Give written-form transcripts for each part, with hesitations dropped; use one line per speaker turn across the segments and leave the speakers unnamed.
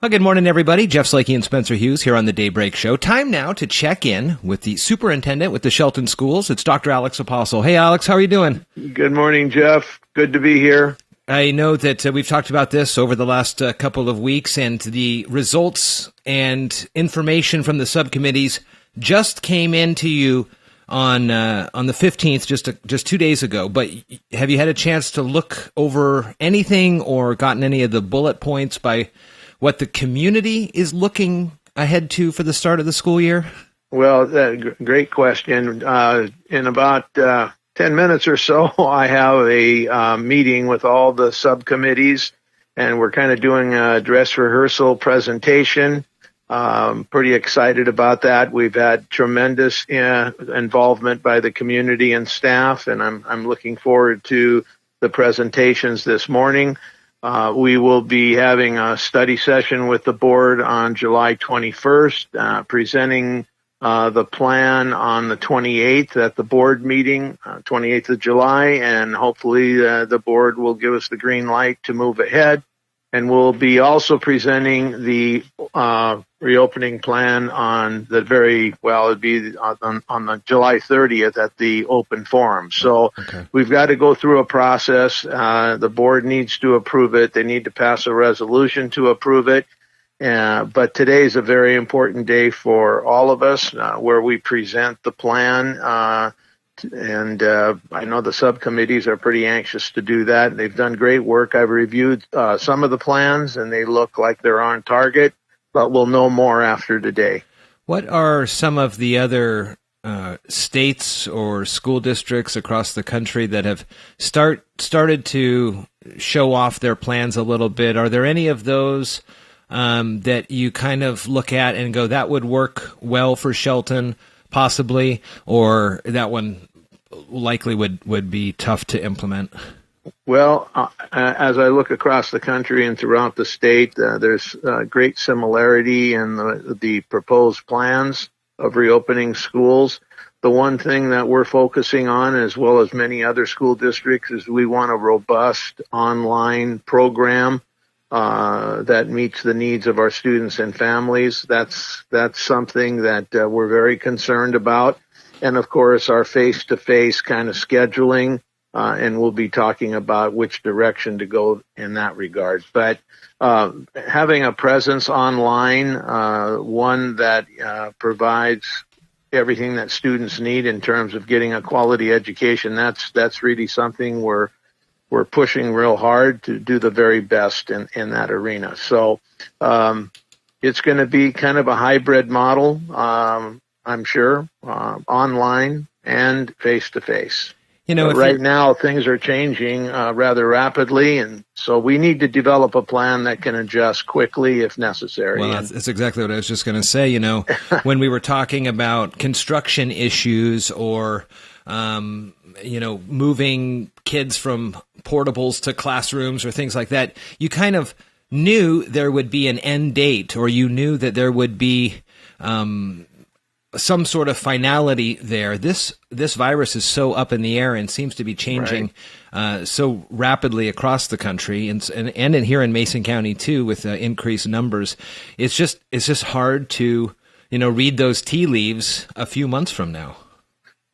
Well, good morning, everybody. Jeff Slakey and Spencer Hughes here on the Daybreak Show. Time now to check in with the superintendent with the Shelton schools. It's Dr. Alex Apostle. Hey, Alex, how are you doing?
Good morning, Jeff. Good to be here.
I know that we've talked about this over the last couple of weeks, and the results and information from the subcommittees just came into you on the 15th, just 2 days ago. But have you had a chance to look over anything or gotten any of the bullet points by what the community is looking ahead to for the start of the school year?
Well, great question. In about 10 minutes or so, I have a meeting with all the subcommittees, and we're kind of doing a dress rehearsal presentation. Pretty excited about that. We've had tremendous involvement by the community and staff, and I'm looking forward to the presentations this morning. We will be having a study session with the board on July 21st, presenting the plan on the 28th at the board meeting, 28th of July, and hopefully the board will give us the green light to move ahead. And we'll be also presenting the reopening plan on the it'd be on the July 30th at the open forum. So We've got to go through a process. The board needs to approve it. They need to pass a resolution to approve it. But today is a very important day for all of us, where we present the plan. And I know the subcommittees are pretty anxious to do that. They've done great work. I've reviewed some of the plans, and they look like they're on target, but we'll know more after today.
What are some of the other states or school districts across the country that have started to show off their plans a little bit? Are there any of those that you kind of look at and go, that would work well for Shelton, possibly, or that one likely would be tough to implement?
Well, as I look across the country and throughout the state, there's great similarity in the proposed plans of reopening schools. The one thing that we're focusing on, as well as many other school districts, is we want a robust online program that meets the needs of our students and families. That's something that we're very concerned about. And of course, our face-to-face kind of scheduling, and we'll be talking about which direction to go in that regard. But having a presence online, one that provides everything that students need in terms of getting a quality education, that's really something we're pushing real hard to do the very best in that arena. So it's going to be kind of a hybrid model, I'm sure, online and face-to-face. Right now, things are changing rather rapidly, and so we need to develop a plan that can adjust quickly if necessary.
Well, that's exactly what I was just going to say. When we were talking about construction issues or moving kids from portables to classrooms or things like that, you kind of knew there would be an end date, or you knew that there would be some sort of finality there. This virus is so up in the air and seems to be changing so rapidly across the country, and in here in Mason County too, with increased numbers. It's just hard to read those tea leaves a few months from now.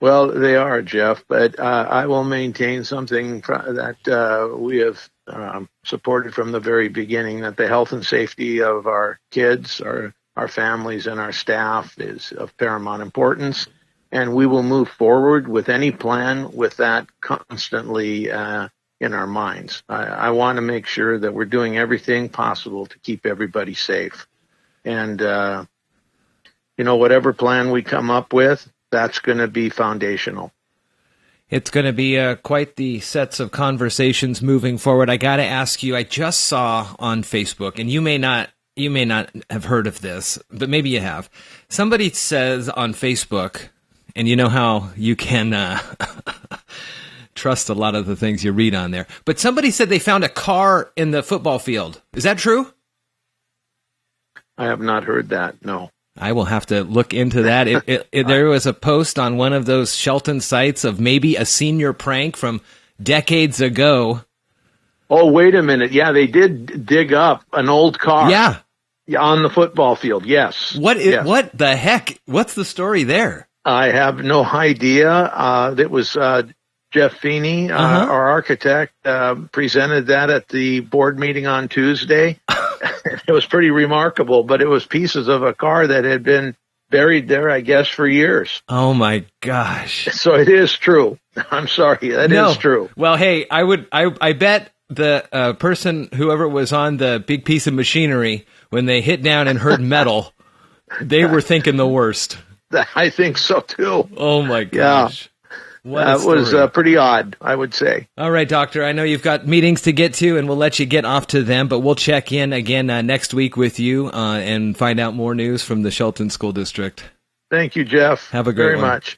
Well, they are, Jeff, but I will maintain something that we have supported from the very beginning, that the health and safety of our kids, our families, and our staff is of paramount importance. And we will move forward with any plan with that constantly in our minds. I want to make sure that we're doing everything possible to keep everybody safe. And, whatever plan we come up with, that's going to be foundational.
It's going to be quite the sets of conversations moving forward. I got to ask you, I just saw on Facebook, and you may not have heard of this, but maybe you have. Somebody says on Facebook, and you know how you can trust a lot of the things you read on there, but somebody said they found a car in the football field. Is that true?
I have not heard that, no.
I will have to look into that. There was a post on one of those Shelton sites of maybe a senior prank from decades ago.
Oh, wait a minute. Yeah, they did dig up an old car.
Yeah.
Yeah, on the football field, yes.
What
yes.
the heck? What's the story there?
I have no idea. It was Jeff Feeney, our architect, presented that at the board meeting on Tuesday. It was pretty remarkable, but it was pieces of a car that had been buried there, I guess, for years.
Oh my gosh.
So it is true. I'm sorry. That is true.
Well, hey, I bet the person, whoever was on the big piece of machinery, when they hit down and heard metal, they were thinking the worst.
I think so too.
Oh my gosh.
Yeah. That was pretty odd, I would say.
All right, Doctor. I know you've got meetings to get to, and we'll let you get off to them, but we'll check in again next week with you and find out more news from the Shelton School District.
Thank you, Jeff.
Have a great one.
Very much.